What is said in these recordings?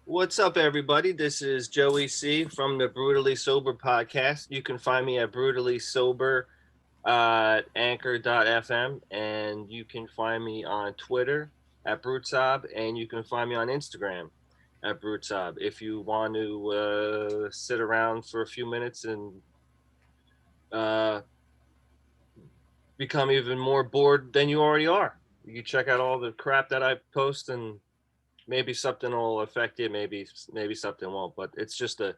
What's up, everybody? This is Joey C from the Brutally Sober podcast. You can find me at Brutally Sober at anchor.fm, and you can find me on Twitter at Brutsob, and you can find me on Instagram at Brutsob. If you want to sit around for a few minutes and uh, become even more bored than you already are, you can check out all the crap that I post, and maybe something will affect you, maybe something won't, but it's just a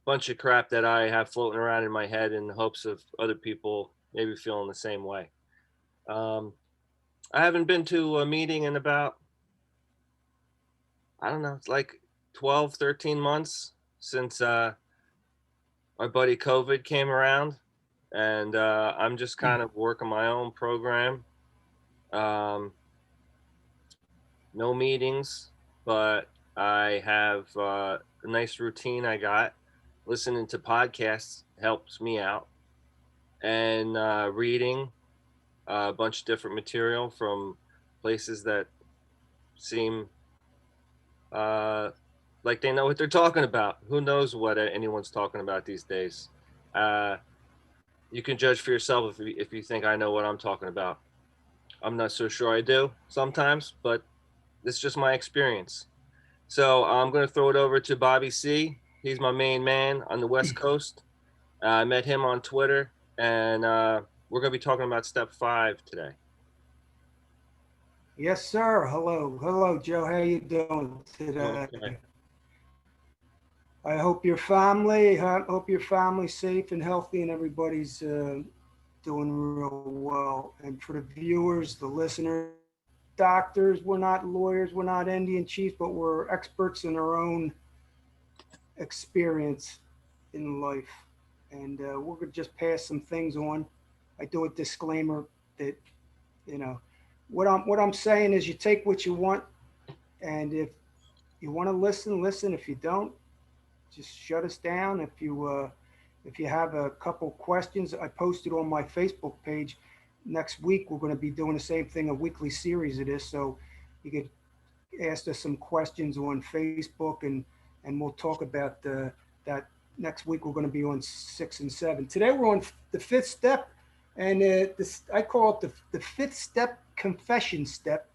bunch of crap that I have floating around in my head in the hopes of other people maybe feeling the same way. um, I haven't been to a meeting in about, I don't know, it's like 12, 13 months since my buddy COVID came around, and I'm just kind of working my own program. um, no meetings, but I have a nice routine I got. Listening to podcasts helps me out, and reading a bunch of different material from places that seem uh, like they know what they're talking about. Who knows what anyone's talking about these days? Uh, you can judge for yourself if you think I know what I'm talking about. I'm not so sure I do sometimes, but it's just my experience. So I'm going to throw it over to Bobby C. He's my main man on the West Coast. I met him on Twitter, and we're going to be talking about step 5 today. Yes, sir. Hello, Joe. How you doing today? Okay. I hope your family's safe and healthy, and everybody's doing real well. And for the viewers, the listeners, we're not doctors, we're not lawyers, we're not Indian chiefs, but we're experts in our own experience in life, and we're gonna just pass some things on. I do a disclaimer that you know what I'm saying is you take what you want, and if you want to listen, listen. If you don't, just shut us down. If you have a couple questions, I posted on my Facebook page. Next week we're going to be doing the same thing, a weekly series of this. So you could ask us some questions on Facebook, and we'll talk about that next week. We're going to be on 6 and 7. Today we're on the fifth step, and I call it the fifth step confession step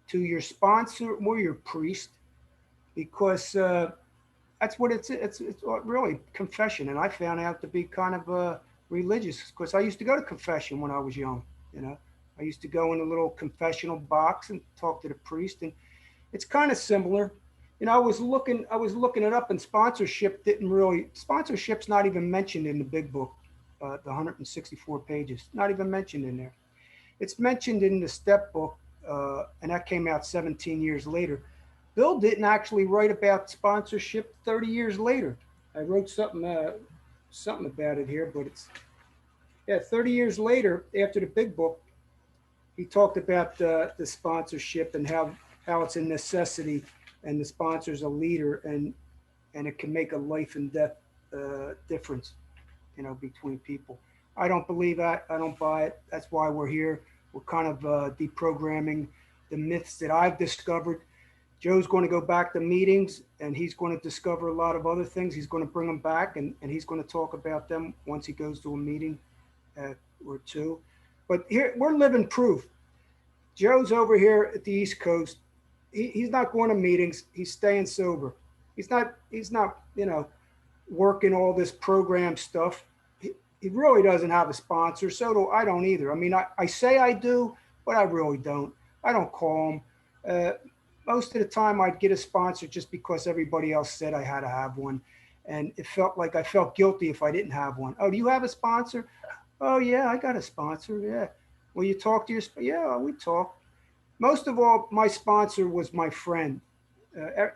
to your sponsor or your priest, because that's what it's really confession. And I found out to be kind of religious, because I used to go to confession when I was young. You know, I used to go in a little confessional box and talk to the priest, and it's kind of similar. I was looking it up, and sponsorship's not even mentioned in the big book, the 164 pages, not even mentioned in there. It's mentioned in the step book, and that came out 17 years later. Bill didn't actually write about sponsorship 30 years later. I wrote something about it here, but it's, yeah, 30 years later, after the big book, he talked about the sponsorship and how it's a necessity, and the sponsor's a leader, and it can make a life and death difference, between people. I don't believe that. I don't buy it. That's why we're here. We're kind of deprogramming the myths that I've discovered. Joe's going to go back to meetings, and he's going to discover a lot of other things. He's going to bring them back, and he's going to talk about them once he goes to a meeting or two. But here, we're living proof. Joe's over here at the East Coast. He's not going to meetings. He's staying sober. He's not working all this program stuff. He really doesn't have a sponsor. So do I. Don't either. I mean, I say I do, but I really don't. I don't call him. Most of the time I'd get a sponsor just because everybody else said I had to have one. And it felt like I felt guilty if I didn't have one. Oh, do you have a sponsor? Oh, yeah, I got a sponsor. Yeah. Well, you talk to yeah, we talk. Most of all, my sponsor was my friend.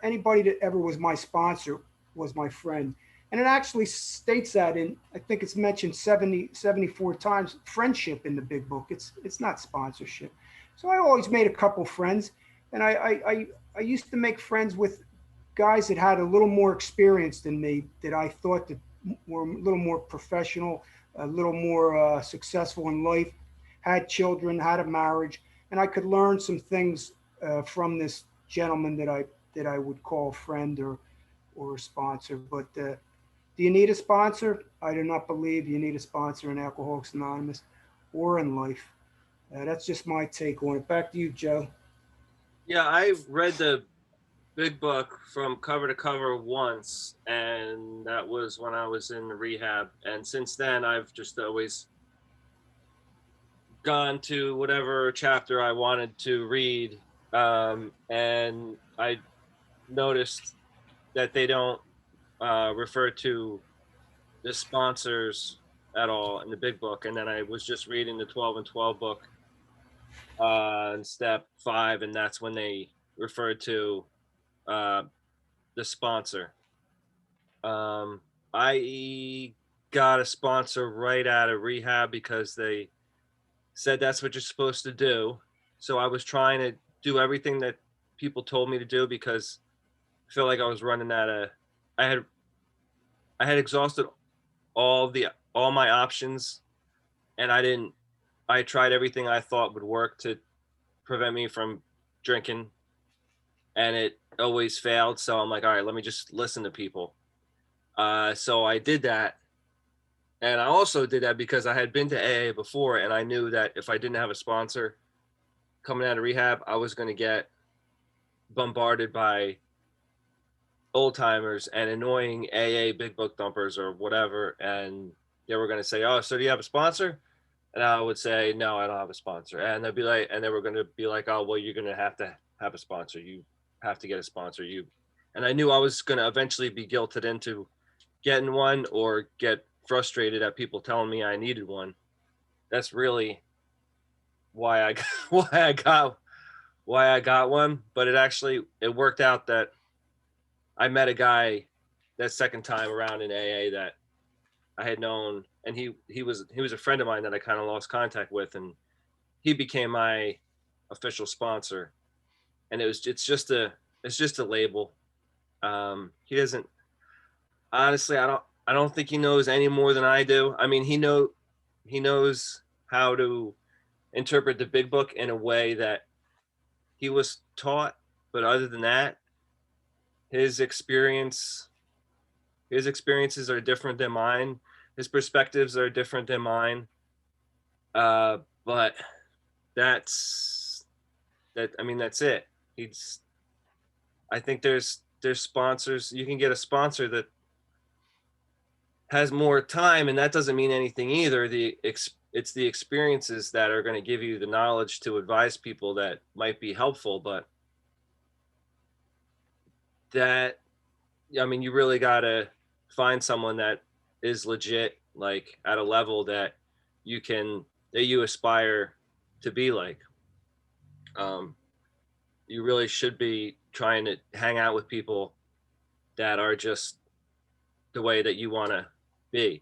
Anybody that ever was my sponsor was my friend. And it actually states that I think it's mentioned 74 times, friendship in the big book. It's not sponsorship. So I always made a couple friends. And I used to make friends with guys that had a little more experience than me, that I thought that were a little more professional, a little more successful in life, had children, had a marriage, and I could learn some things from this gentleman that I would call friend or a sponsor. But do you need a sponsor? I do not believe you need a sponsor in Alcoholics Anonymous or in life. That's just my take on it. Back to you, Joe. Yeah, I've read the big book from cover to cover once, and that was when I was in rehab. And since then, I've just always gone to whatever chapter I wanted to read. And I noticed that they don't refer to the sponsors at all in the big book. And then I was just reading the 12 and 12 book in step 5, and that's when they referred to uh, the sponsor. I got a sponsor right out of rehab because they said that's what you're supposed to do. So I was trying to do everything that people told me to do because I feel like I was running out of. I had I had exhausted all my options, and I didn't. I tried everything I thought would work to prevent me from drinking, and it always failed. So I'm like, all right, let me just listen to people. So I did that, and I also did that because I had been to AA before, and I knew that if I didn't have a sponsor coming out of rehab, I was going to get bombarded by old timers and annoying AA big book dumpers or whatever, and they were going to say, "Oh, so do you have a sponsor?" And I would say, "No, I don't have a sponsor." And they'd be like, and they were going to be like, "Oh, well, you're going to have a sponsor. You have to get a sponsor." And I knew I was going to eventually be guilted into getting one or get frustrated at people telling me I needed one. That's really why I why I got why I got one. But it worked out that I met a guy that second time around in AA that I had known, and he was a friend of mine that I kind of lost contact with, and he became my official sponsor. And it's just a label. He doesn't honestly. I don't think he knows any more than I do. I mean, he knows how to interpret the big book in a way that he was taught, but other than that, his experience his experiences are different than mine. His perspectives are different than mine. But that's that. I mean, that's it. He's. I think there's sponsors. You can get a sponsor that has more time, and that doesn't mean anything either. It's the experiences that are going to give you the knowledge to advise people that might be helpful. But that, I mean, you really got to find someone that is legit, like at a level that you aspire to be like. Um, you really should be trying to hang out with people that are just the way that you want to be.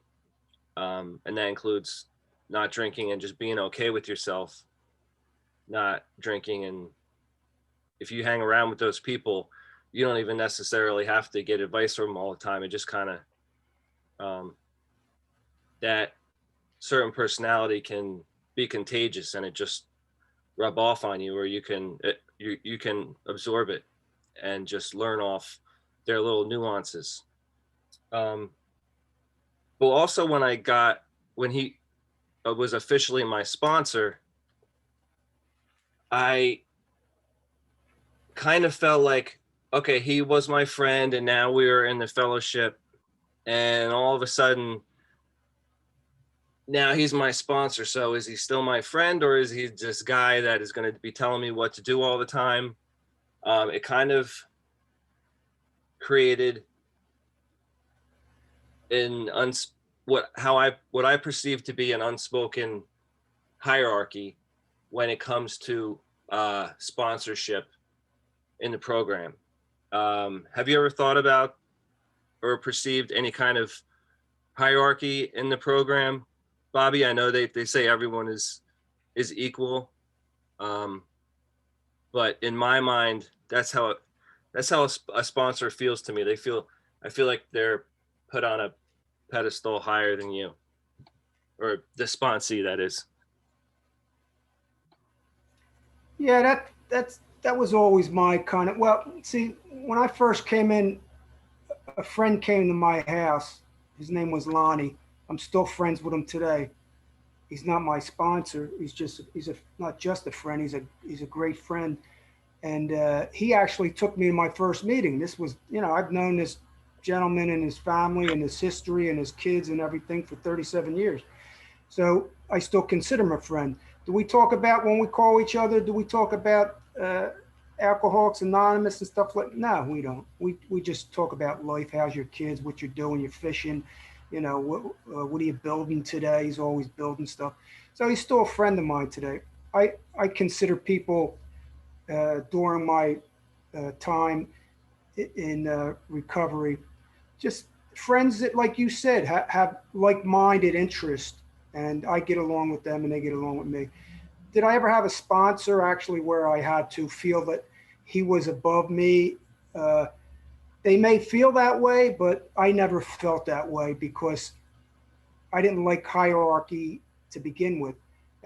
And that includes not drinking and just being okay with yourself, not drinking. And if you hang around with those people, you don't even necessarily have to get advice from them all the time. It just kind of, um, that certain personality can be contagious, and it just rub off on you, or you can absorb it and just learn off their little nuances. Um, but also when he was officially my sponsor, I kind of felt like, okay, he was my friend, and now we were in the fellowship, and all of a sudden, now he's my sponsor. So is he still my friend, or is he this guy that is going to be telling me what to do all the time? It kind of created an what I perceive to be an unspoken hierarchy when it comes to sponsorship in the program. Have you ever thought about or perceived any kind of hierarchy in the program, Bobby? I know they say everyone is equal, um, but in my mind, that's how a sponsor feels to me. I feel like they're put on a pedestal higher than you, or the sponsee, that is. Yeah, that was always my kind of, well, see, when I first came in, a friend came to my house. His name was Lonnie. I'm still friends with him today. He's not my sponsor. He's a not just a friend. He's a great friend. And he actually took me to my first meeting. This was, I've known this gentleman and his family and his history and his kids and everything for 37 years. So I still consider him a friend. Do we talk about when we call each other? Do we talk about Alcoholics Anonymous and stuff like? No, we don't. We just talk about life. How's your kids? What you're doing? You're fishing. What are you building today? He's always building stuff. So he's still a friend of mine today. I consider people during my time in recovery just friends that, like you said, have like-minded interests, and I get along with them and they get along with me. Did I ever have a sponsor actually where I had to feel that he was above me? They may feel that way, but I never felt that way because I didn't like hierarchy to begin with.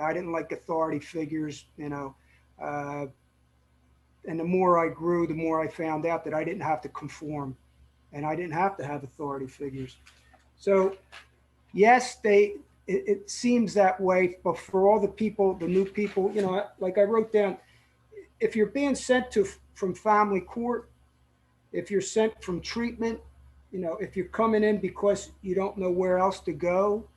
I didn't like authority figures. And the more I grew, the more I found out that I didn't have to conform and I didn't have to have authority figures. So yes, it seems that way, but for all the people, the new people, like I wrote down, if you're being sent to from family court, if you're sent from treatment, if you're coming in because you don't know where else to go,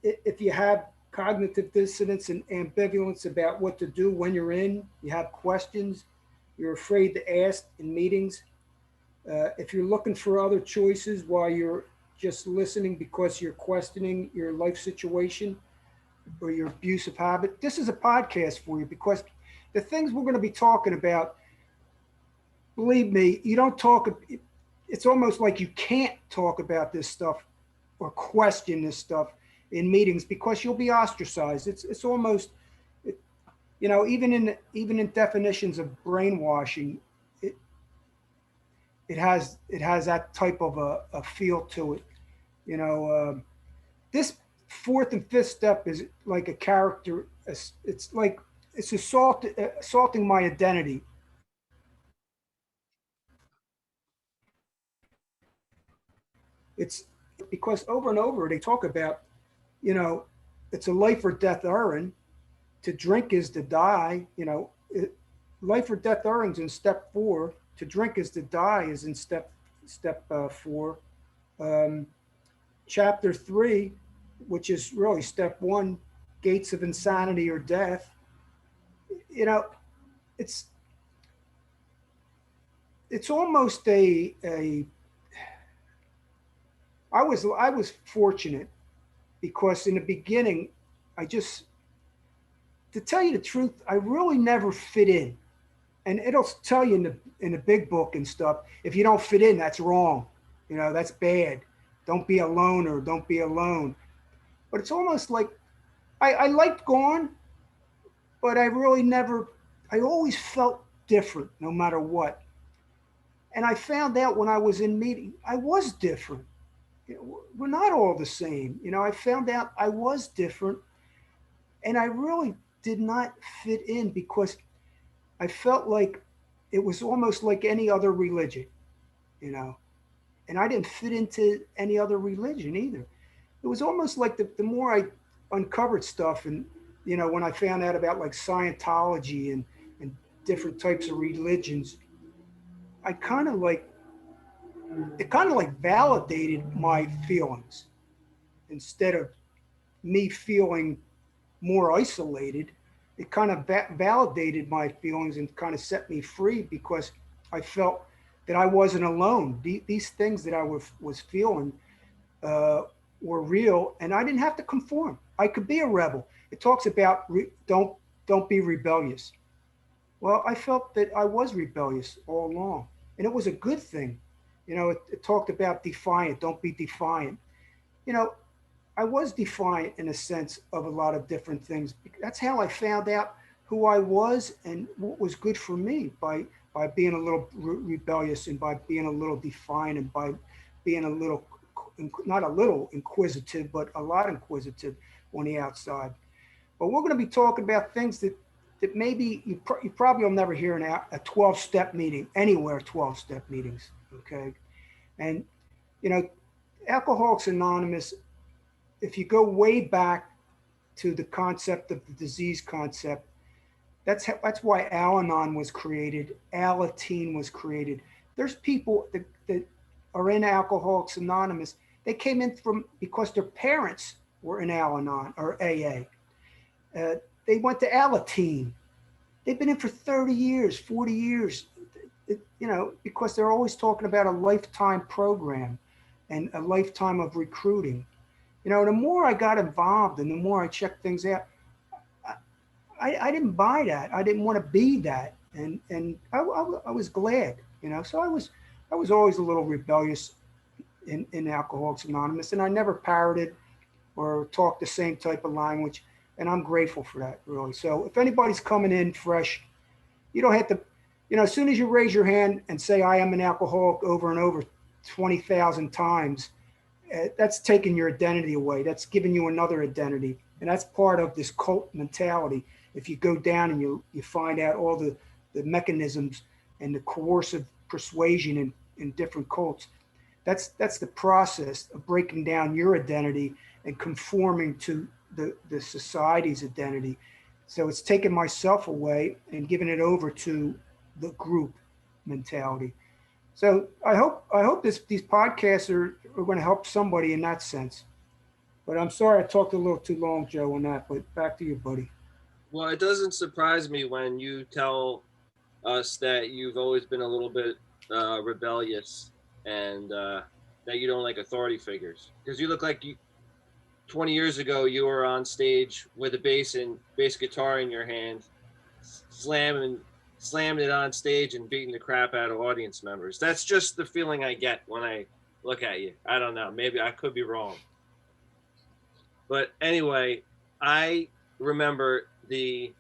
if you have cognitive dissonance and ambivalence about what to do when you're in, you have questions, you're afraid to ask in meetings, if you're looking for other choices while you're just listening because you're questioning your life situation or your abusive habit, this is a podcast for you because the things we're going to be talking about, believe me, you don't talk, it's almost like you can't talk about this stuff or question this stuff in meetings because you'll be ostracized. It's almost, even in definitions of brainwashing, it it has that type of a feel to it. This fourth and fifth step is like a character. It's like it's assaulting my identity. It's because over and over they talk about, you know, it's a life or death errand. To drink is to die. Life or death errands in step four. To drink is to die is in step four. Um, Chapter three, which is really step one, gates of insanity or death. You know, it's it's almost a. I was fortunate because in the beginning, I just, to tell you the truth, I really never fit in, and it'll tell you in the big book and stuff. If you don't fit in, that's wrong. That's bad. Don't be a loner. Don't be alone. But it's almost like I liked going, but I really never. I always felt different, no matter what. And I found out when I was in meeting, I was different. We're not all the same. I found out I was different, and I really did not fit in because I felt like it was almost like any other religion, you know, and I didn't fit into any other religion either. It was almost like the more I uncovered stuff, and when I found out about like Scientology and different types of religions, I kind of like it kind of like validated my feelings instead of me feeling more isolated. It kind of validated my feelings and kind of set me free because I felt that I wasn't alone. These things that I was feeling uh, were real, and I didn't have to conform. I could be a rebel. It talks about don't be rebellious. Well, I felt that I was rebellious all along, and it was a good thing. It talked about defiant. Don't be defiant. You know, I was defiant in a sense of a lot of different things. That's how I found out who I was and what was good for me by being a little rebellious and by being a little defiant and by being a little, not a little inquisitive, but a lot inquisitive on the outside. But we're going to be talking about things that that maybe you probably will never hear a 12-step meeting anywhere, 12-step meetings. Okay. And, you know, Alcoholics Anonymous, if you go way back to the concept of the disease concept, that's why Al-Anon was created, Alateen was created. There's people that are in Alcoholics Anonymous. They came in from because their parents were in Al-Anon or AA. They went to Alateen. They've been in for 30 years, 40 years, because they're always talking about a lifetime program and a lifetime of recruiting. The more I got involved and the more I checked things out, I didn't buy that. I didn't want to be that. And I was glad, so I was always a little rebellious in Alcoholics Anonymous, and I never parroted or talked the same type of language. And I'm grateful for that, really. So if anybody's coming in fresh, you don't have to, as soon as you raise your hand and say, I am an alcoholic over and over 20,000 times, that's taking your identity away. That's giving you another identity. And that's part of this cult mentality. If you go down and you find out all the mechanisms and the coercive persuasion in different cults, that's the process of breaking down your identity and conforming to the society's identity. So it's taking myself away and giving it over to the group mentality. So I hope these podcasts are going to help somebody in that sense. But I'm sorry I talked a little too long, Joe, on that. But back to you, buddy. Well, it doesn't surprise me when you tell us that you've always been a little bit rebellious and that you don't like authority figures, because you look like 20 years ago, you were on stage with a bass guitar in your hand, slamming it on stage and beating the crap out of audience members. That's just the feeling I get when I look at you. I don't know. Maybe I could be wrong. But anyway, I remember the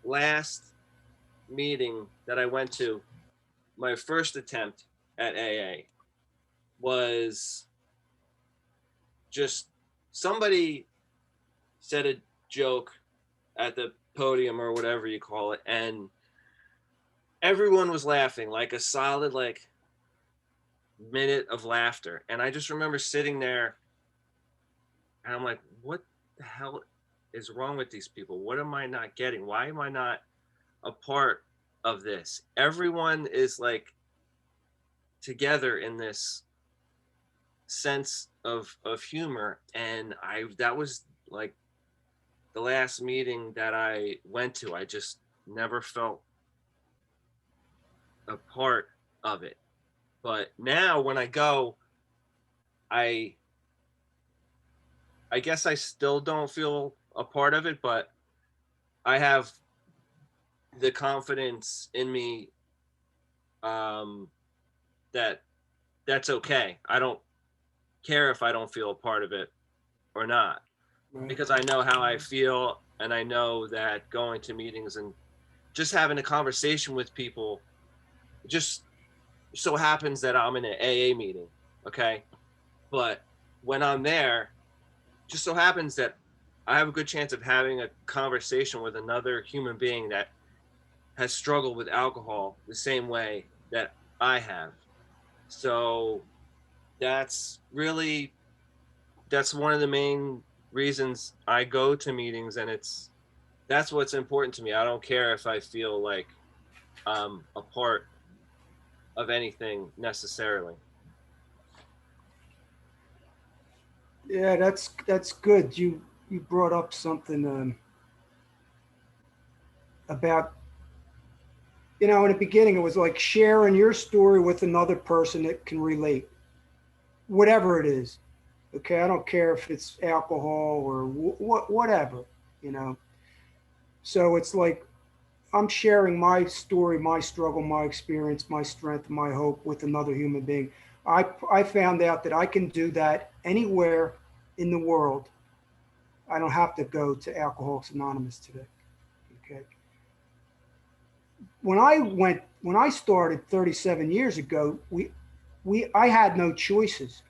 last meeting that I went to, my first attempt at AA, was just somebody said a joke at the podium or whatever you call it, and everyone was laughing, like a solid minute of laughter. And I just remember sitting there and I'm like, what the hell is wrong with these people? What am I not getting? Why am I not a part of this? Everyone is like together in this sense of humor. And that was like the last meeting that I went to. I just never felt a part of it. But now when I go, I guess I still don't feel a part of it, but I have the confidence in me that that's okay. I don't care if I don't feel a part of it or not, Right. because I know how I feel, and I know that going to meetings and just having a conversation with people, just so happens that I'm in an AA meeting, okay? But when I'm there, just so happens that I have a good chance of having a conversation with another human being that has struggled with alcohol the same way that I have. So that's one of the main reasons I go to meetings, and that's what's important to me. I don't care if I feel like I'm a part of anything necessarily. Yeah, that's good. You brought up something about, in the beginning it was like sharing your story with another person that can relate, whatever it is. Okay, I don't care if it's alcohol or whatever, So it's like I'm sharing my story, my struggle, my experience, my strength, my hope with another human being. I found out that I can do that anywhere in the world. I don't have to go to Alcoholics Anonymous today. Okay. When I started 37 years ago, I had no choices.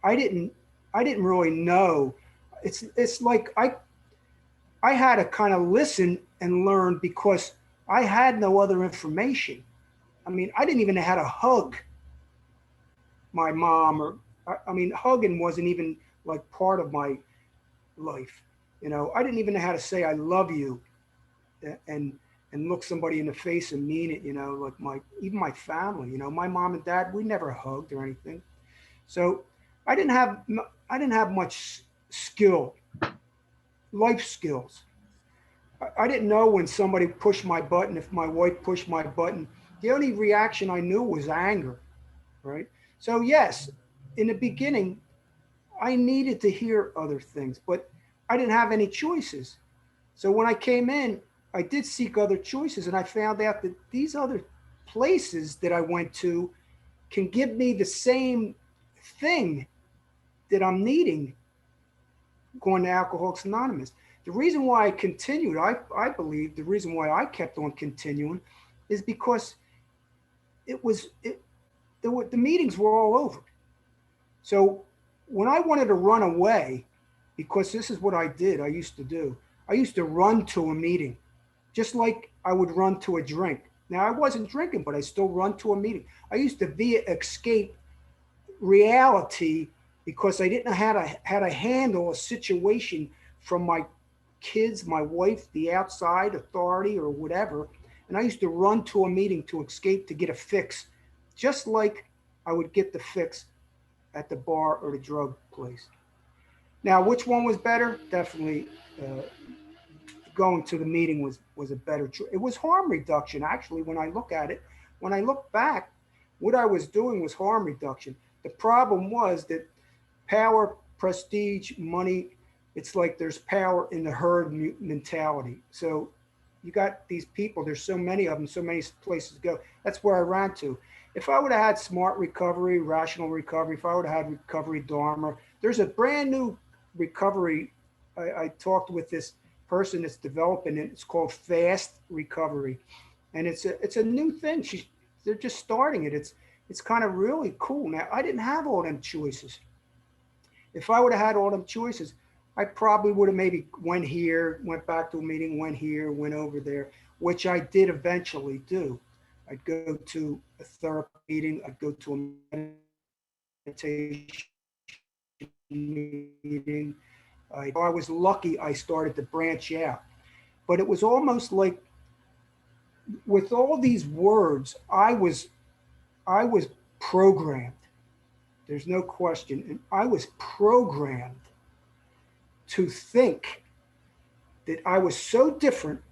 I didn't really know. It's like I had to kind of listen and learn because I had no other information. I mean, I didn't even know how to hug my mom, or I mean, hugging wasn't even like part of my life. You know, I didn't even know how to say I love you and and look somebody in the face and mean it. You know, like my even my family. You know, my mom and dad, we never hugged or anything. So I didn't have I didn't have much skill, life skills. I didn't know when somebody pushed my button. If my wife pushed my button, the only reaction I knew was anger. Right. So yes, in the beginning, I needed to hear other things, but I didn't have any choices. So when I came in, I did seek other choices, and I found out that these other places that I went to can give me the same thing that I'm needing going to Alcoholics Anonymous. The reason why I continued, I believe the reason why I kept on continuing is because it was it, the meetings were all over. So when I wanted to run away, because this is what I did, I used to do, I used to run to a meeting, just like I would run to a drink. Now, I wasn't drinking, but I still run to a meeting. I used to via escape reality because I didn't know how to handle a situation from my kids, my wife, the outside authority, or whatever. And I used to run to a meeting to escape to get a fix, just like I would get the fix at the bar or the drug place. Now, which one was better? Definitely uh, going to the meeting was a better choice. It was harm reduction, actually. When I look at it, when I look back, what I was doing was harm reduction. The problem was that power, prestige, money. It's like there's power in the herd mentality. So you got these people. There's so many of them, so many places to go. That's where I ran to. If I would have had smart recovery, rational recovery, if I would have had recovery dharma, there's a brand new recovery. I talked with this person that's developing it. It's called fast recovery, and it's a new thing. They're just starting it. It's kind of really cool. Now I didn't have all them choices. If I would have had all them choices, I probably would have maybe went here, went back to a meeting, went here, went over there, which I did eventually do. I'd go to a therapy meeting. I'd go to a meditation meeting. I was lucky I started to branch out. But it was almost like with all these words, I was programmed. There's no question. And I was programmed to think that I was so different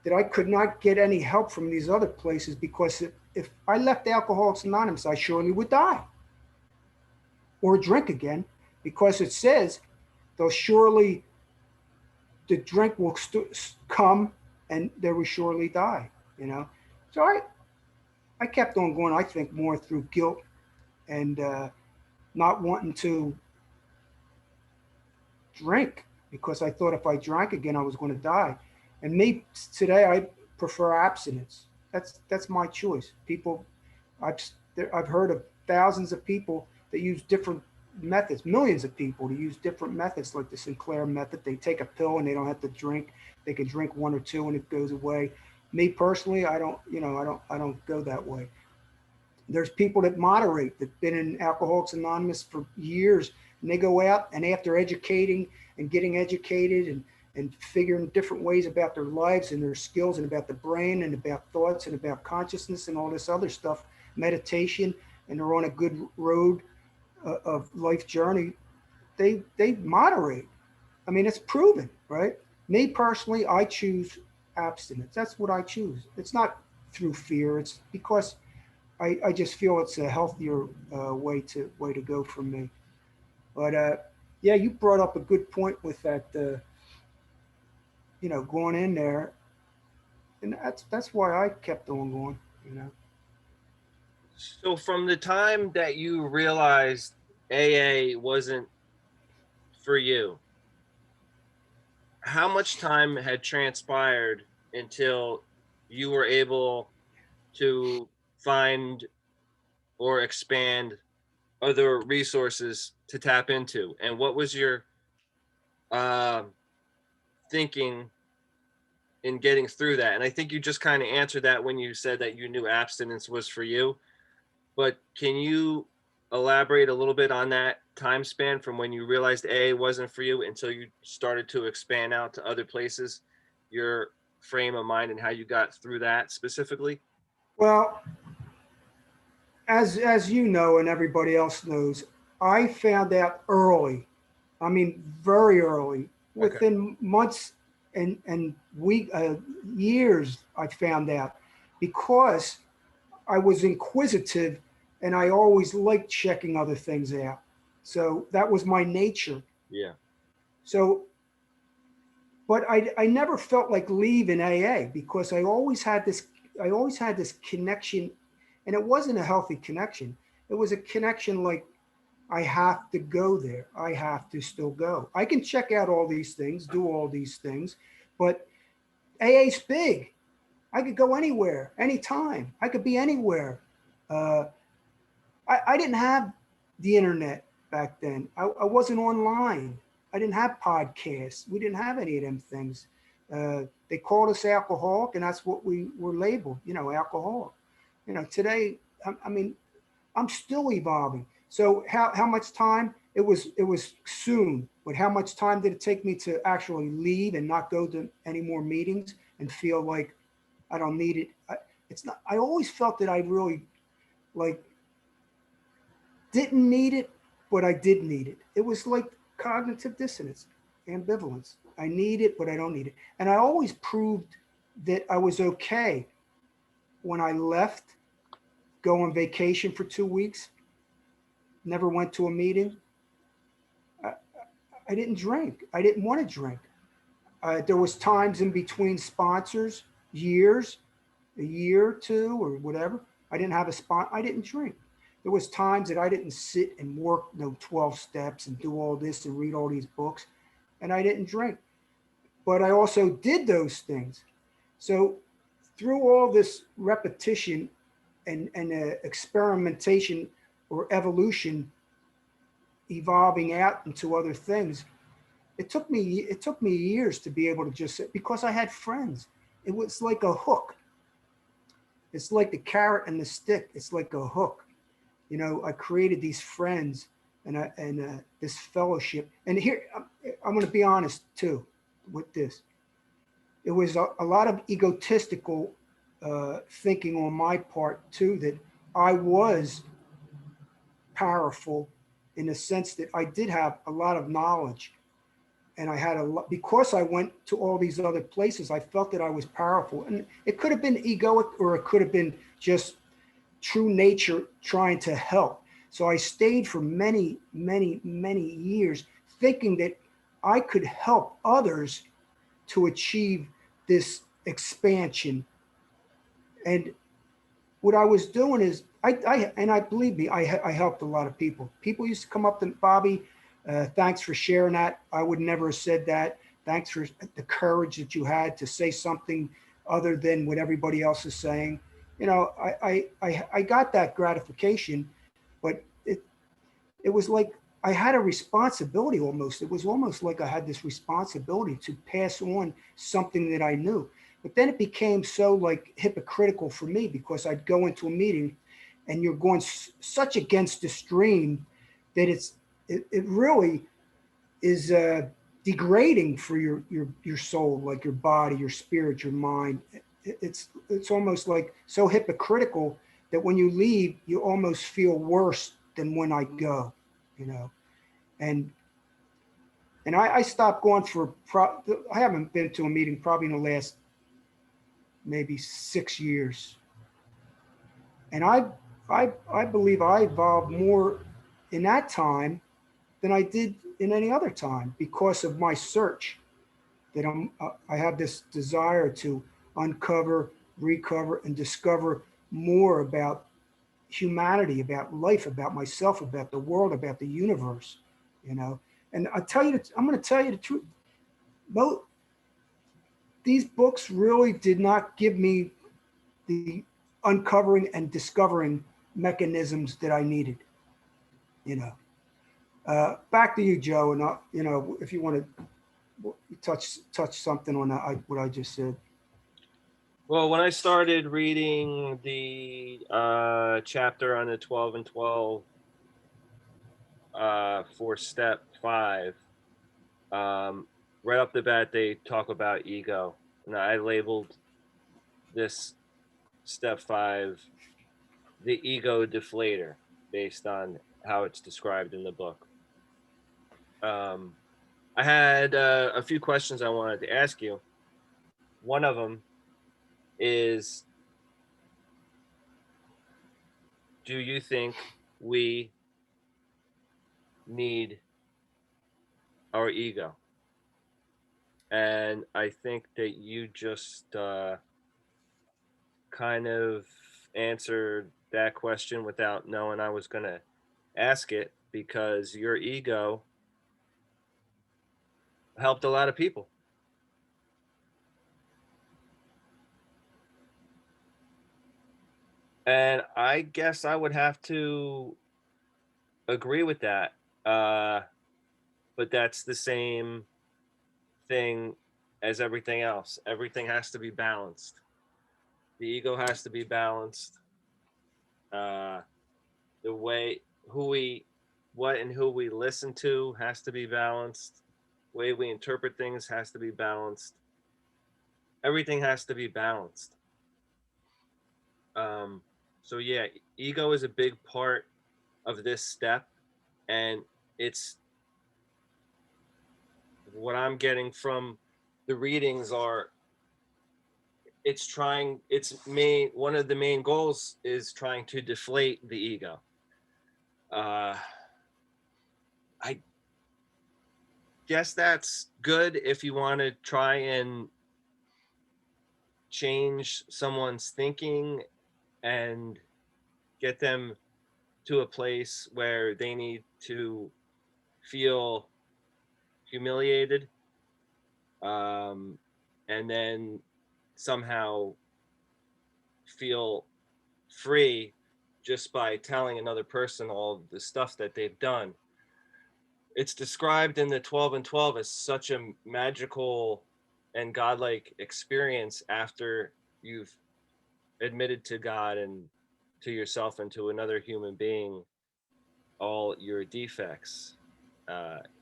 that I could not get any help from these other places because if I left Alcoholics Anonymous, I surely would die or drink again because it says they'll surely, the drink will come and they will surely die, you know? So I kept on going, I think, more through guilt and not wanting to drink because I thought if I drank again, I was going to die. And me today, I prefer abstinence. That's my choice. People, I've I've heard of thousands of people that use different methods, millions of people to use different methods, like the Sinclair method. They take a pill and they don't have to drink. They can drink one or two and it goes away. Me personally, I don't. I don't go that way. There's people that moderate that've been in Alcoholics Anonymous for years, and they go out and after educating and getting educated and figuring different ways about their lives and their skills and about the brain and about thoughts and about consciousness and all this other stuff, meditation, and they're on a good road of life journey. They moderate. I mean, it's proven, right? Me personally, I choose abstinence. That's what I choose. It's not through fear. It's because I just feel it's a healthier way to go for me. But yeah, you brought up a good point with that. Going in there, and that's why I kept on going. You know, So from the time that you realized AA wasn't for you, how much time had transpired until you were able to find or expand other resources to tap into? And what was your uh, thinking in getting through that? And I think you just kind of answered that when you said that you knew abstinence was for you. But can you elaborate a little bit on that time span from when you realized AA wasn't for you until you started to expand out to other places, your frame of mind and how you got through that specifically? Well, as you know and everybody else knows, I found out early. I mean, very early, Okay. within months and years. I found out because I was inquisitive and I always liked checking other things out. So that was my nature. Yeah. So, but I never felt like leaving AA because I always had this connection, and it wasn't a healthy connection. It was a connection like I have to go there. I have to still go. I can check out all these things, do all these things, but AA's big. I could go anywhere, anytime. I could be anywhere. Uh, I didn't have the internet back then. I wasn't online. I didn't have podcasts. We didn't have any of them things. They called us alcoholic, and that's what we were labeled, alcoholic. Today, I mean, I'm still evolving. So how much time? It was soon, but how much time did it take me to actually leave and not go to any more meetings and feel like I don't need it? It's not. I always felt that I really like didn't need it, but I did need it. It was like cognitive dissonance, ambivalence. I need it, but I don't need it. And I always proved that I was okay when I left, go on vacation for 2 weeks, never went to a meeting. I, I didn't drink. I didn't want to drink. There was times in between sponsors, years, a year or two or whatever. I didn't have a spot. I didn't drink. There was times that I didn't sit and work 12 steps and do all this and read all these books, and I didn't drink. But I also did those things. So through all this repetition and experimentation or evolution, evolving out into other things, it took me years to be able to just sit because I had friends. It was like a hook. It's like the carrot and the stick. It's like a hook. I created these friends and this fellowship. And here, I'm going to be honest too with this. It was a lot of egotistical thinking on my part too, that I was powerful in the sense that I did have a lot of knowledge. And I had a lot, because I went to all these other places, I felt that I was powerful. And it could have been egoic, or it could have been just true nature trying to help. So I stayed for many, many, many years thinking that I could help others to achieve this expansion. And what I was doing is, I believe me, I helped a lot of people. People used to come up to Bobby, thanks for sharing that. I would never have said that. Thanks for the courage that you had to say something other than what everybody else is saying. I got that gratification, but it was like I had a responsibility almost. It was almost like I had this responsibility to pass on something that I knew. But then it became so like hypocritical for me because I'd go into a meeting and you're going such against the stream that it really is degrading for your soul, like your body, your spirit, your mind. It's almost like so hypocritical that when you leave, you almost feel worse than when I go, you know. And I stopped going for. I haven't been to a meeting probably in the last maybe 6 years, and I believe I evolved more in that time than I did in any other time because of my search. That I have this desire to uncover, recover, and discover more about humanity, about life, about myself, about the world, about the universe, you know. And I'm going to tell you the truth. Both these books really did not give me the uncovering and discovering mechanisms that I needed, you know. Back to you, Joe, and if you want to you touch something on what I just said. Well, when I started reading the chapter on the 12 and 12 for step 5, right off the bat, they talk about ego. And I labeled this step 5 the ego deflater based on how it's described in the book. I had a few questions I wanted to ask you. One of them is, do you think we need our ego? And I think that you just kind of answered that question without knowing I was going to ask it, because your ego helped a lot of people. And I guess I would have to agree with that. But that's the same thing as everything else. Everything has to be balanced. The ego has to be balanced. Uh, the way what and who we listen to has to be balanced. The way we interpret things has to be balanced. Everything has to be balanced. Um, so yeah, ego is a big part of this step, and it's what I'm getting from the readings are, one of the main goals is trying to deflate the ego. I guess that's good if you want to try and change someone's thinking and get them to a place where they need to feel humiliated, and then somehow feel free just by telling another person all the stuff that they've done. It's described in the 12 and 12 as such a magical and godlike experience after you've admitted to God and to yourself and to another human being all your defects.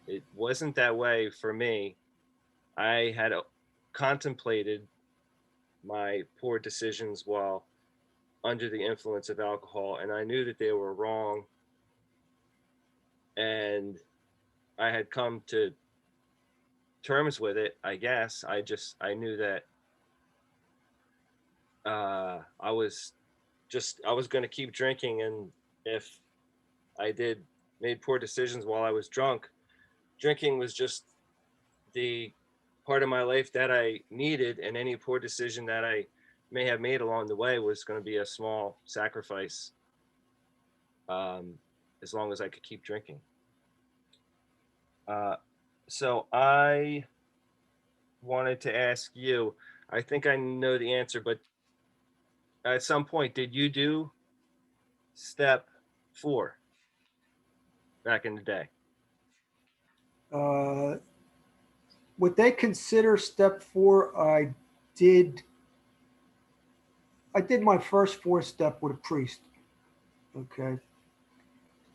It wasn't that way for me. I had contemplated my poor decisions while under the influence of alcohol, and I knew that they were wrong. And I had come to terms with it, I guess. I knew that I was going to keep drinking, and if I made poor decisions while I was drunk, drinking was just the part of my life that I needed, and any poor decision that I may have made along the way was going to be a small sacrifice, as long as I could keep drinking. So I wanted to ask you, I think I know the answer, but at some point, did you do step 4 back in the day? Uh, what they consider step 4, did. I did my first 4 step with a priest. Okay.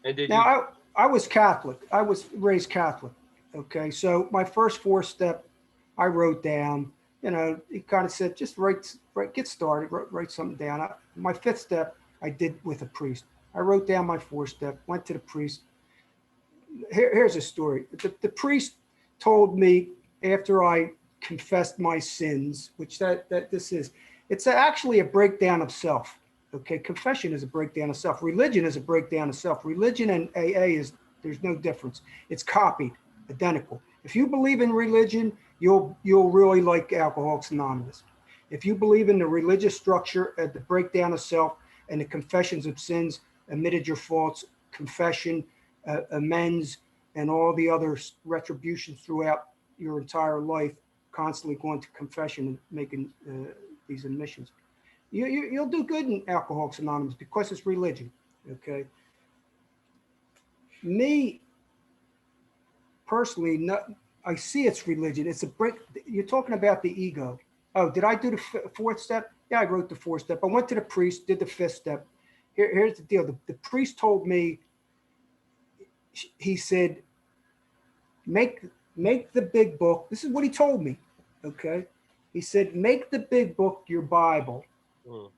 And did you? Now I was Catholic. I was raised Catholic. Okay, so my first 4 step, I wrote down. He kind of said, just get started, write something down. My 5th step, I did with a priest. I wrote down my 4 step, went to the priest. Here's a story. The priest told me after I confessed my sins, which that this is, it's actually a breakdown of self. Okay, confession is a breakdown of self. Religion is a breakdown of self. Religion and AA there's no difference. It's copied, identical. If you believe in religion, you'll really like Alcoholics Anonymous. If you believe in the religious structure at the breakdown of self and the confessions of sins, admitted your faults, confession, amends, and all the other retributions throughout your entire life, constantly going to confession and making these admissions. You'll do good in Alcoholics Anonymous because it's religion. Okay. Me personally, I see it's religion. It's a break. You're talking about the ego. Oh, did I do the fourth step? Yeah, I wrote the fourth step. I went to the priest, did the fifth step. Here's the deal. The priest told me, he said, make make the big book. This is what he told me. Okay. He said, make the big book your Bible. Mm.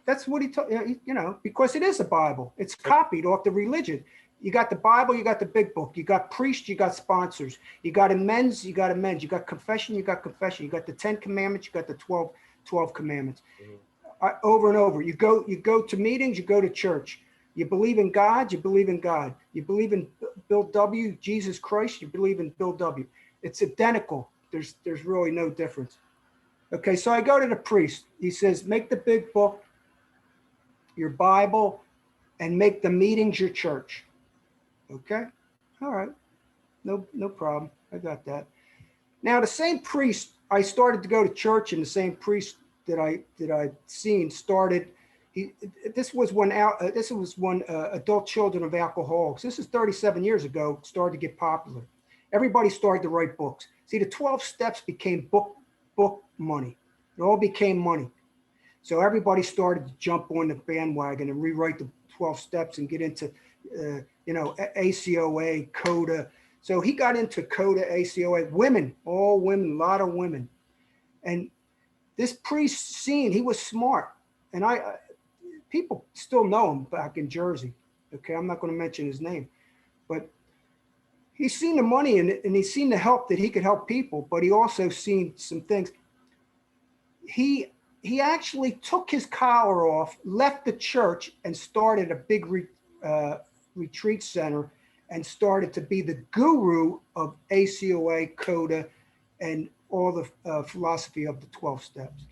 That's what he told you know, because it is a Bible. It's copied off the religion. You got the Bible, you got the big book, you got priests, you got sponsors, you got amends, you got amends, you got confession, you got confession, you got the 10 commandments, you got the 12 commandments. Over and over. You go to meetings, you go to church. You believe in God, you believe in God. You believe in Bill W, Jesus Christ, you believe in Bill W. It's identical. There's really no difference. Okay, so I go to the priest. He says, make the big book your Bible and make the meetings your church. Okay, all right, no problem. I got that. Now the same priest, I started to go to church, and the same priest that I seen started. This was when adult children of alcoholics. This is 37 years ago. Started to get popular. Everybody started to write books. See, the 12 steps became book money. It all became money. So everybody started to jump on the bandwagon and rewrite the 12 steps and get into, ACOA, CODA. So he got into CODA, ACOA, women, all women, a lot of women. And this priest he was smart. And people still know him back in Jersey. Okay, I'm not going to mention his name. But he's seen the money in it, and he's seen the help that he could help people, but he also seen some things. He actually took his collar off, left the church, and started a big retreat center, and started to be the guru of ACOA, CODA, and all the philosophy of the 12 steps.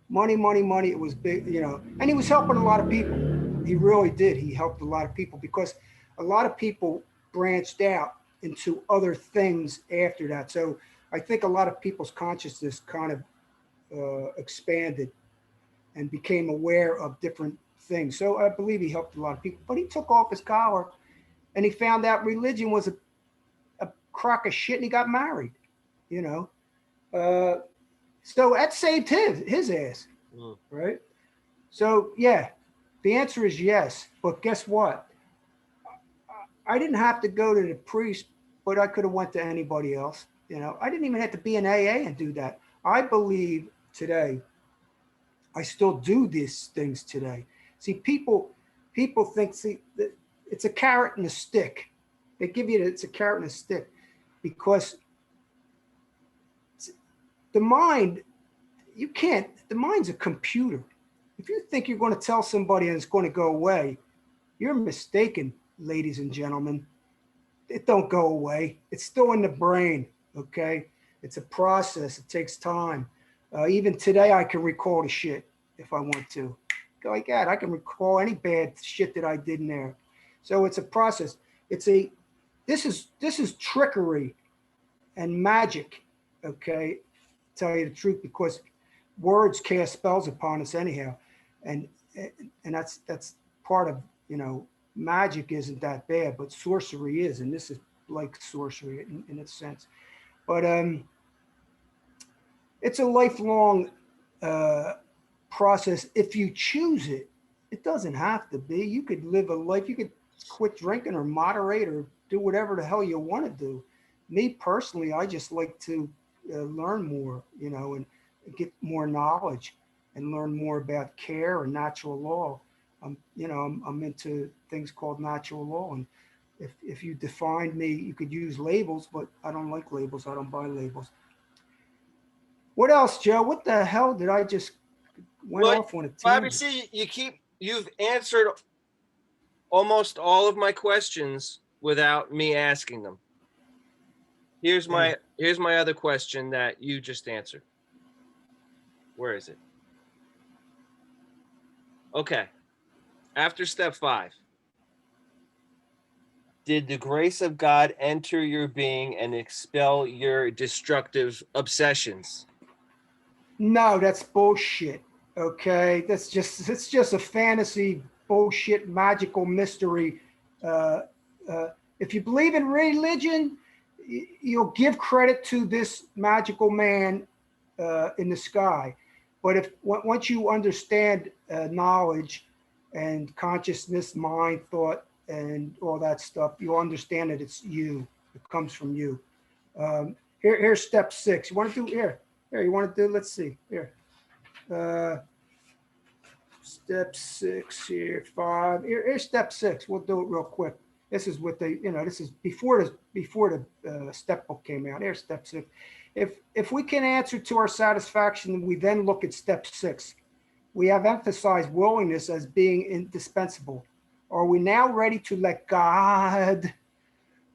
Money, money, money. It was big, and he was helping a lot of people. He really did. He helped a lot of people because a lot of people branched out into other things after that. So I think a lot of people's consciousness kind of expanded and became aware of different things. So I believe he helped a lot of people, but he took off his collar and he found out religion was a crock of shit, and he got married, so that saved his ass, right? So yeah, the answer is yes, but guess what? I didn't have to go to the priest, but I could have went to anybody else. I didn't even have to be an AA and do that. I believe today, I still do these things today. See, people think, it's a carrot and a stick. They give you it's a carrot and a stick because the mind, the mind's a computer. If you think you're going to tell somebody and it's going to go away, you're mistaken, ladies and gentlemen. It don't go away. It's still in the brain, okay? It's a process. It takes time. Even today, I can recall the shit if I want to. Like that, I can recall any bad shit that I did in there. So it's a process. This is trickery and magic, okay? Tell you the truth, because words cast spells upon us anyhow, and that's part of magic isn't that bad, but sorcery is, and this is like sorcery in its sense. But it's a lifelong process. If you choose it, it doesn't have to be. You could live a life. You could quit drinking or moderate or do whatever the hell you want to do. Me personally, I just like to learn more, and get more knowledge and learn more about care and natural law. I'm into things called natural law, and if you defined me, you could use labels, but I don't like labels. I don't buy labels. What else, Joe? What the hell did I just went off on a Bobby, tangent? see, you've answered almost all of my questions without me asking them. Here's my other question that you just answered. Where is it? Okay. After step 5, did the grace of God enter your being and expel your destructive obsessions? No, that's bullshit. Okay, it's just a fantasy bullshit magical mystery. If you believe in religion, you'll give credit to this magical man in the sky. But if once you understand knowledge and consciousness, mind, thought, and all that stuff, you'll understand that it's you. It comes from you. Here's step 6. You want to do here? Here, you want to do? Let's see. Here. Step 6 here. 5. Here's step 6. We'll do it real quick. This is what they, this is before the step book came out. Here's step 6. If we can answer to our satisfaction, we then look at step 6. We have emphasized willingness as being indispensable. Are we now ready to let God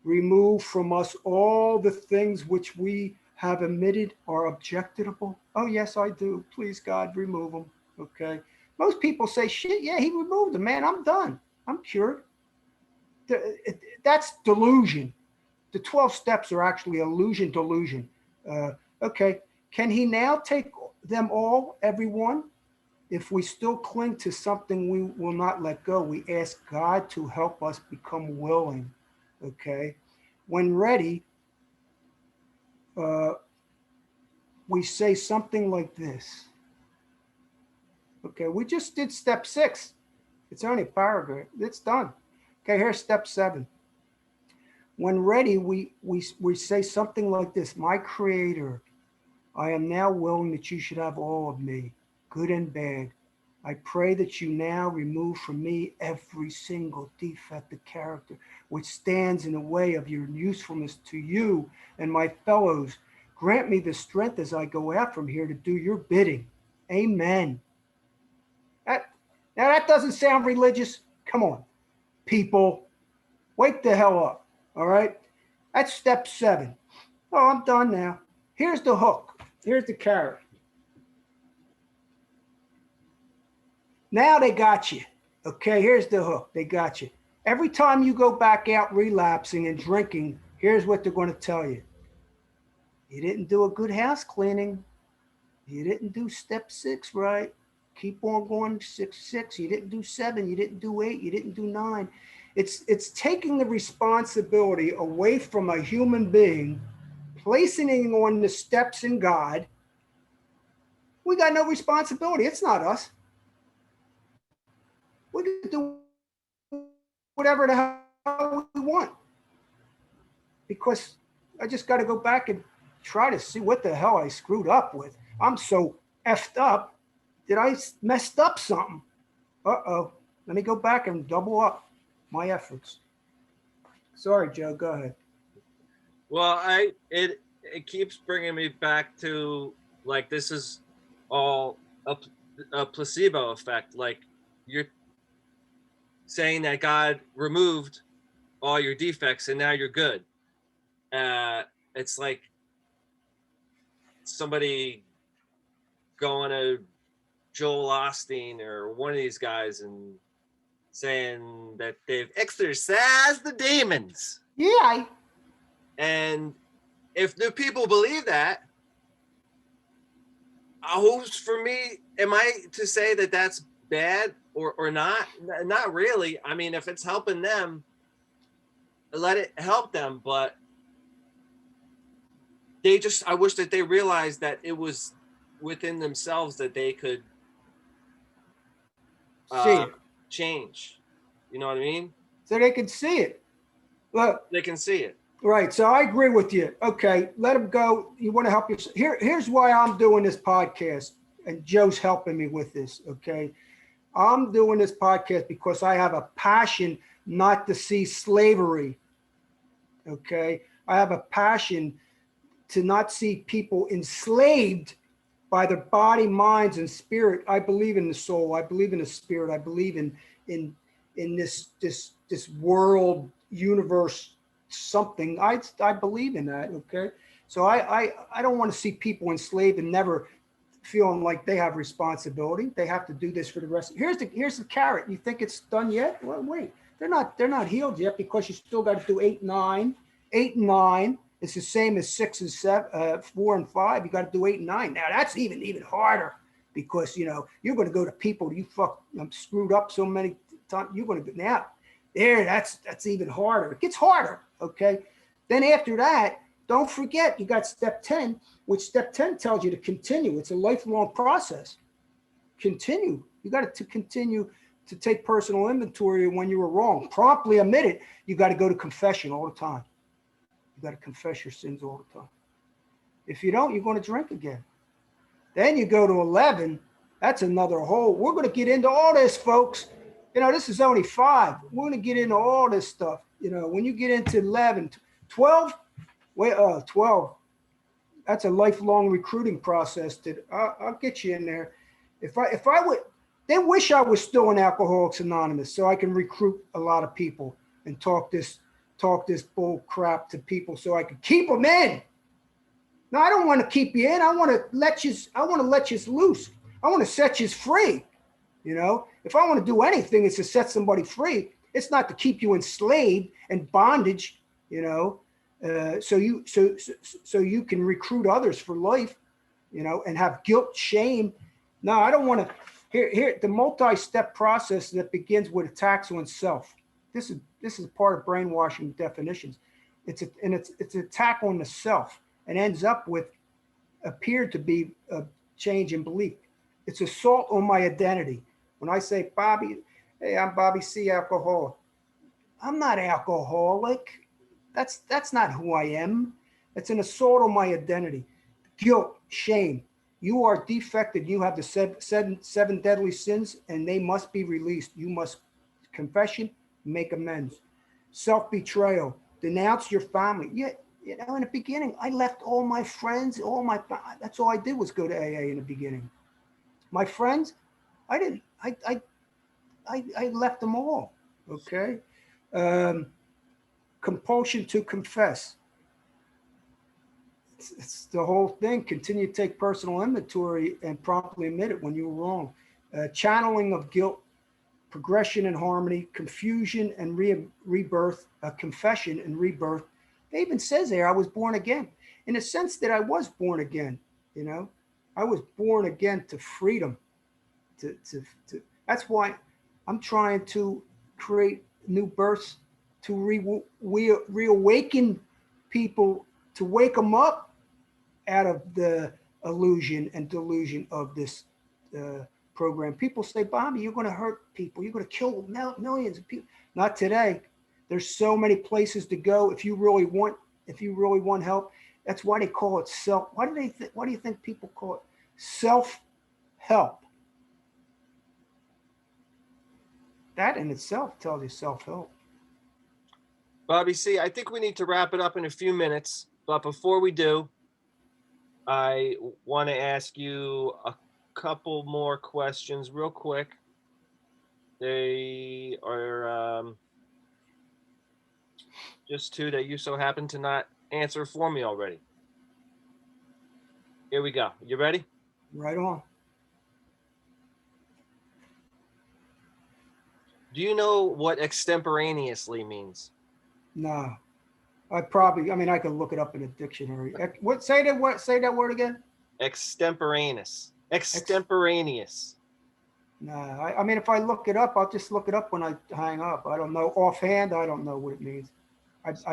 remove from us all the things which we have admitted are objectionable? Oh, yes, I do. Please, God, remove them. Okay. Most people say, shit, yeah, he removed them, man. I'm done. I'm cured. That's delusion. The 12 steps are actually delusion. Okay. Can he now take them all, everyone? If we still cling to something we will not let go, we ask God to help us become willing. Okay. When ready, we say something like this. Okay, we just did step 6. It's only a paragraph. It's done. Okay, here's step 7. When ready, we say something like this. My Creator, I am now willing that you should have all of me, good and bad. I pray that you now remove from me every single defect of character which stands in the way of your usefulness to you and my fellows. Grant me the strength as I go out from here to do your bidding. Amen. Now that doesn't sound religious. Come on, people. Wake the hell up. All right. That's step 7. Oh, I'm done now. Here's the hook. Here's the carrot. Now they got you. Okay, here's the hook. They got you. Every time you go back out relapsing and drinking, here's what they're going to tell you. You didn't do a good house cleaning. You didn't do step 6 right. Keep on going 6. You didn't do 7. You didn't do 8. You didn't do 9. It's taking the responsibility away from a human being, placing it on the steps in God. We got no responsibility. It's not us. We can do whatever the hell we want. Because I just got to go back and try to see what the hell I screwed up with. I'm so effed up. Did I messed up something? Uh-oh. Let me go back and double up my efforts. Sorry, Joe. Go ahead. Well, it keeps bringing me back to, like, this is all a placebo effect. Like, you're saying that God removed all your defects and now you're good. It's like somebody going to Joel Osteen or one of these guys and saying that they've exorcised the demons. Yeah. And if the people believe that, who's for me? Am I to say that that's bad or not? Not really. I mean, if it's helping them, let it help them. But I wish that they realized that it was within themselves that they could change. You know what I mean? So they can see it. Look, they can see it. Right. So I agree with you. Okay, let them go. You want to help yourself. Here's why I'm doing this podcast, and Joe's helping me with this. Okay, I'm doing this podcast because I have a passion not to see slavery. Okay, I have a passion to not see people enslaved by their body, minds, and spirit. I believe in the soul. I believe in the spirit. I believe in this world, universe, something. I believe in that. Okay, so I don't want to see people enslaved and never feeling like they have responsibility. They have to do this for the rest. Here's the carrot. You think it's done yet? Well, wait, they're not healed yet, because you still got to do 8 and 9. It's the same as 6 and 7, 4 and 5. You got to do 8 and 9. Now that's even harder, because you're going to go to people I'm screwed up so many times. You're going to go now. There, that's even harder. It gets harder. Okay. Then after that, don't forget, you got step 10, which step 10 tells you to continue. It's a lifelong process. Continue. You got to continue to take personal inventory when you were wrong. Promptly admit it. You got to go to confession all the time. You got to confess your sins all the time. If you don't, you're going to drink again. Then you go to 11. That's another whole. We're going to get into all this, folks. This is only 5. We're going to get into all this stuff. When you get into 11, 12, 12, that's a lifelong recruiting process. I'll get you in there. If I would, they wish I was still in Alcoholics Anonymous so I can recruit a lot of people and talk this bull crap to people so I can keep them in. No, I don't want to keep you in. I want to let you loose. I want to set you free. If I want to do anything, it's to set somebody free. It's not to keep you enslaved and bondage, so you can recruit others for life, and have guilt, shame. No, I don't want to. Here, the multi-step process that begins with attacks on self. This is part of brainwashing definitions. It's an attack on the self and ends up with appeared to be a change in belief. It's assault on my identity. When I say, Bobby, hey, I'm Bobby C. Alcoholic. I'm not alcoholic. That's not who I am. It's an assault on my identity. Guilt, shame. You are defected. You have the seven deadly sins, and they must be released. You must confession, make amends. Self-betrayal. Denounce your family. In the beginning, I left all my friends, that's all I did was go to AA in the beginning. My friends, I left them all. Okay. Compulsion to confess. It's the whole thing. Continue to take personal inventory and promptly admit it when you were wrong. Channeling of guilt, progression and harmony, confusion and rebirth, confession and rebirth. It even says there, I was born again. In a sense that I was born again, I was born again to freedom. That's why I'm trying to create new births to reawaken people, to wake them up out of the illusion and delusion of this program. People say, Bobby, you're going to hurt people. You're going to kill millions of people. Not today. There's so many places to go. If you really want help, that's why they call it self. Why do you think people call it self-help? That in itself tells you self-help. Bobby C., I think we need to wrap it up in a few minutes. But before we do, I want to ask you a couple more questions real quick. They are just 2 that you so happen to not answer for me already. Here we go. You ready? Right on. Do you know what extemporaneously means? No. I could look it up in a dictionary. Say that word again? Extemporaneous. No, if I look it up, I'll just look it up when I hang up. I don't know offhand. I don't know what it means. As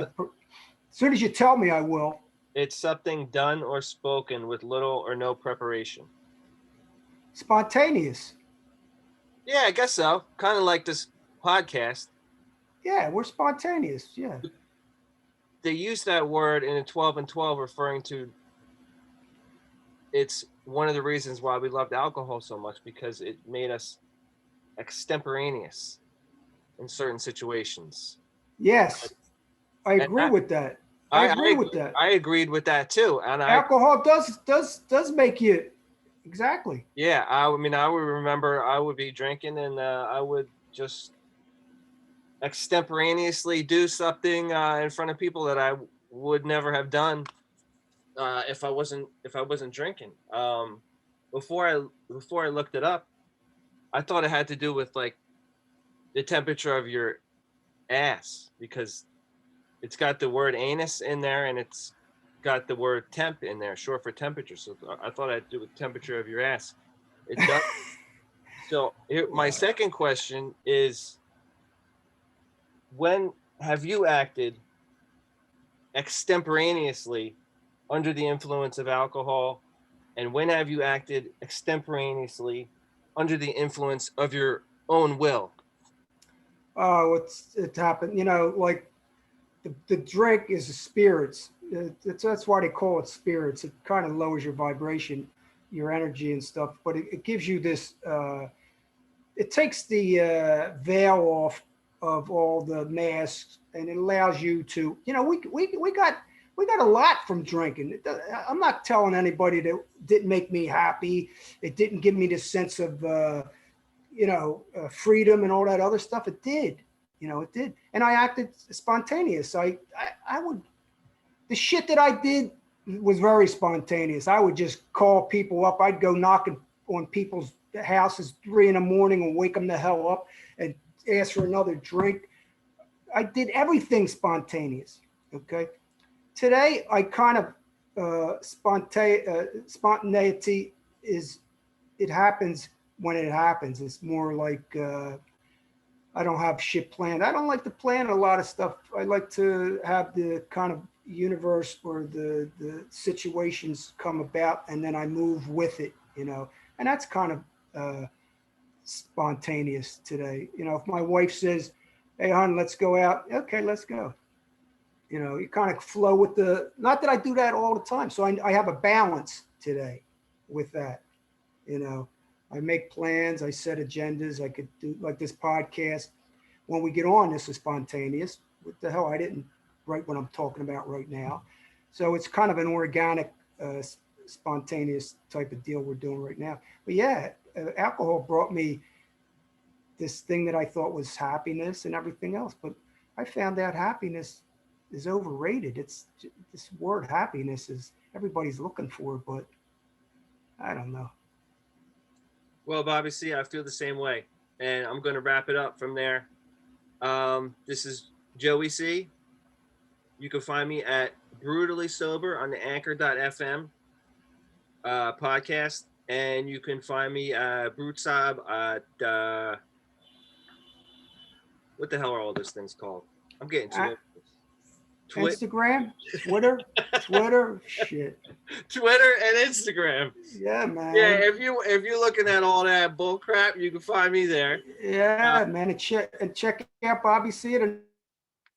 soon as you tell me, I will. It's something done or spoken with little or no preparation. Spontaneous. Yeah, I guess so. Kind of like this podcast. Yeah, we're spontaneous. Yeah. They use that word in a 12 and 12 referring to it's one of the reasons why we loved alcohol so much, because it made us extemporaneous in certain situations. Yes, I agree with that. I agree with that. I agreed with that too. And alcohol does make you exactly. Yeah, I would remember I would be drinking and I would just extemporaneously do something in front of people that I would never have done if I wasn't drinking. Before I looked it up, I thought it had to do with like the temperature of your ass, because it's got the word anus in there and it's got the word temp in there, short for temperature. So I thought it had to do with temperature of your ass. It does. So my second question is, when have you acted extemporaneously under the influence of alcohol? And when have you acted extemporaneously under the influence of your own will? Oh, it happened. You know, like the drink is spirits. That's why they call it spirits. It kind of lowers your vibration, your energy and stuff. But it gives you this. It takes the veil off of all the masks, and it allows you to. You know, we got a lot from drinking. I'm not telling anybody that it didn't make me happy. It didn't give me the sense of freedom and all that other stuff. It did. You know, it did. And I acted spontaneous. I would, the shit that I did was very spontaneous. I would just call people up. I'd go knocking on people's houses 3 a.m. and wake them the hell up and ask for another drink. I did everything spontaneous. Okay. Today, I kind of, spontaneity is, it happens when it happens. It's more like, I don't have shit planned. I don't like to plan a lot of stuff. I like to have the kind of universe or the situations come about, and then I move with it, you know. And that's kind of spontaneous today. You know, if my wife says, "Hey, hon, let's go out," okay, let's go. You know, you kind of flow with the. Not that I do that all the time. So I have a balance today with that. You know, I make plans, I set agendas. I could do like this podcast. When we get on, this is spontaneous. What the hell? I didn't write what I'm talking about right now. So it's kind of an organic, spontaneous type of deal we're doing right now. But yeah, alcohol brought me this thing that I thought was happiness and everything else. But I found out happiness is overrated. It's this word happiness is everybody's looking for, but I don't know. Well, Bobby C, I feel the same way. And I'm going to wrap it up from there. This is Joey C. You can find me at Brutally Sober on the Anchor.fm podcast. And you can find me at Brutsob at, what the hell are all those things called? I'm getting too old. Instagram, Twitter, shit. Twitter and Instagram. Yeah, man. Yeah, if you're looking at all that bull crap, you can find me there. Yeah, man. And check out Bobby C at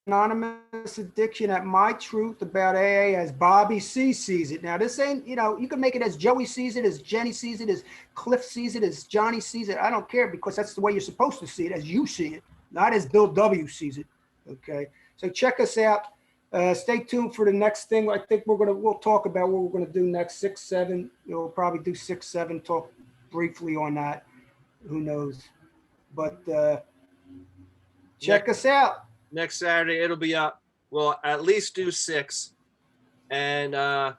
Anonymous Addiction at My Truth About AA as Bobby C sees it. Now, this ain't, you know, you can make it as Joey sees it, as Jenny sees it, as Cliff sees it, as Johnny sees it. I don't care, because that's the way you're supposed to see it, as you see it, not as Bill W sees it. Okay. So check us out. Stay tuned for the next thing. I think we'll talk about what we're gonna do next. 6, 7. We'll probably do 6, 7. Talk briefly on that. Who knows? But check us out. Next Saturday it'll be up. We'll at least do 6, and I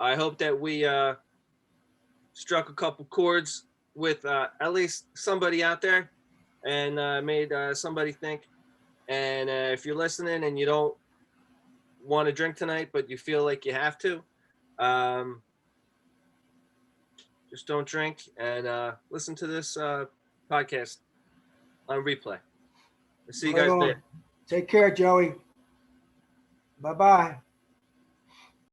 hope that we struck a couple chords with at least somebody out there, and made somebody think. And if you're listening and you don't want to drink tonight, but you feel like you have to, just don't drink and listen to this podcast on replay. I'll see you guys later. Take care, Joey. Bye-bye.